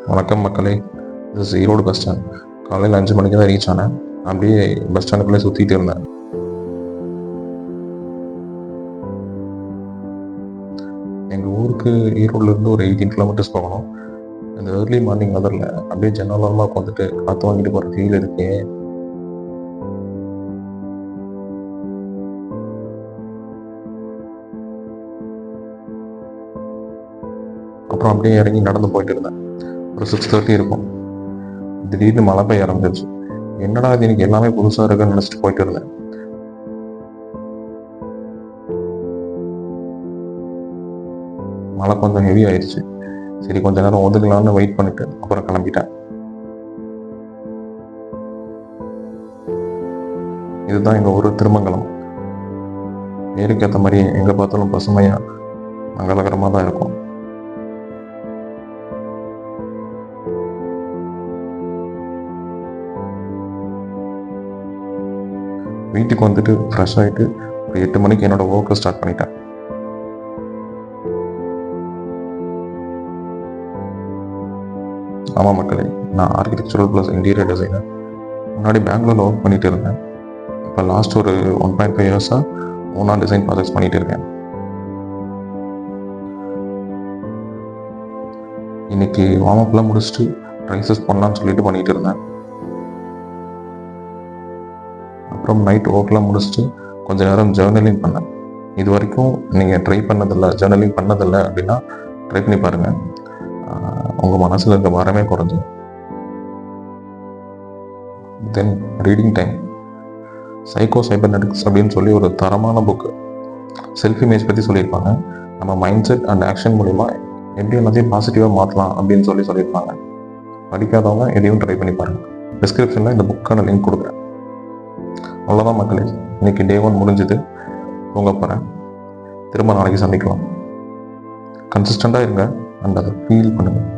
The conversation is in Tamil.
வணக்கம் மக்களே. இது ஈரோடு பஸ் ஸ்டாண்ட். காலையில் 5 மணிக்கு தான் ரீச் ஆனேன். அப்படியே பஸ் ஸ்டாண்டுக்குள்ளே சுற்றிட்டு இருந்தேன். எங்கள் ஊருக்கு ஈரோடுலேருந்து ஒரு 18 கிலோமீட்டர்ஸ் போகணும். இந்த ஏர்லி மார்னிங் வெதரில் அப்படியே ஜன்னலோரமாக உட்காந்துட்டு காற்று வாங்கிட்டு போகிற ஃபீல் இருக்கே. அப்புறம் அப்படியே இறங்கி நடந்து போயிட்டு இருந்தேன். ஒரு 6:30 இருக்கும். திடீர்னு மழை பெய்ய ஆரம்பிச்சிருச்சு. என்னடா இது, எனக்கு எல்லாமே புதுசாக இருக்குன்னு நினச்சிட்டு போயிட்டு இருந்தேன். மழை கொஞ்சம் ஹெவி ஆயிடுச்சு. சரி, கொஞ்ச நேரம் ஒதுங்கலான்னு வெயிட் பண்ணிட்டு அப்புறம் கிளம்பிட்டேன். இதுதான் எங்கள் ஊர் திருமங்கலம். பேருக்கு ஏற்ற மாதிரி எங்கே பார்த்தாலும் பசுமையாக மங்களகரமாக தான் இருக்கும். வீட்டுக்கு வந்துட்டு ஃப்ரெஷ் ஆகிட்டு ஒரு 8 மணிக்கு என்னோடய ஒர்க்கை ஸ்டார்ட் பண்ணிட்டேன். ஆமாம் மக்களே, நான் ஆர்கிடெக்சரல் ப்ளஸ் இன்டீரியர் டிசைனர். முன்னாடி பெங்களூரில் ஒர்க் பண்ணிட்டு இருந்தேன். இப்போ லாஸ்ட் ஒரு 1.5 இயர்ஸாக ஓனாக டிசைன் ப்ராஜெக்ட்ஸ் பண்ணிட்டு இருக்கேன். இன்னைக்கு வார்ம் அப்லாம் முடிச்சுட்டு ட்ரைசஸ் பண்ணலான்னு சொல்லிட்டு பண்ணிட்டு இருந்தேன். அப்புறம் நைட் ஒர்க்லாம் முடிச்சுட்டு கொஞ்சம் நேரம் ஜேர்னலிங் பண்ணேன். இது வரைக்கும் நீங்கள் ஜேர்னலிங் பண்ணதில்லை அப்படின்னா ட்ரை பண்ணி பாருங்கள். உங்கள் மனசில் இருக்க பாரமே குறைஞ்சி. தென் ரீடிங் டைம். சைக்கோ சைபர்நெட்டிக்ஸ் அப்படின்னு சொல்லி ஒரு தரமான புக்கு. செல்ஃப் இமேஜ் பற்றி சொல்லியிருப்பாங்க. நம்ம மைண்ட் செட் அண்ட் ஆக்ஷன் மூலிமா எப்படி எல்லாத்தையும் பாசிட்டிவாக மாற்றலாம் அப்படின்னு சொல்லியிருப்பாங்க. படிக்காதவங்க எதையும் ட்ரை பண்ணி பாருங்கள். டிஸ்கிரிப்ஷனில் இந்த புக்கான லிங்க் கொடுக்குறேன். அவ்வளோதான் மக்களே, இன்னைக்கு டே 1 முடிஞ்சுது. தூங்க போகிறேன். திரும்ப நாளைக்கு சந்திக்கலாம். கன்சிஸ்டண்டாக இருங்க அண்ட் அதை ஃபீல் பண்ணுங்கள்.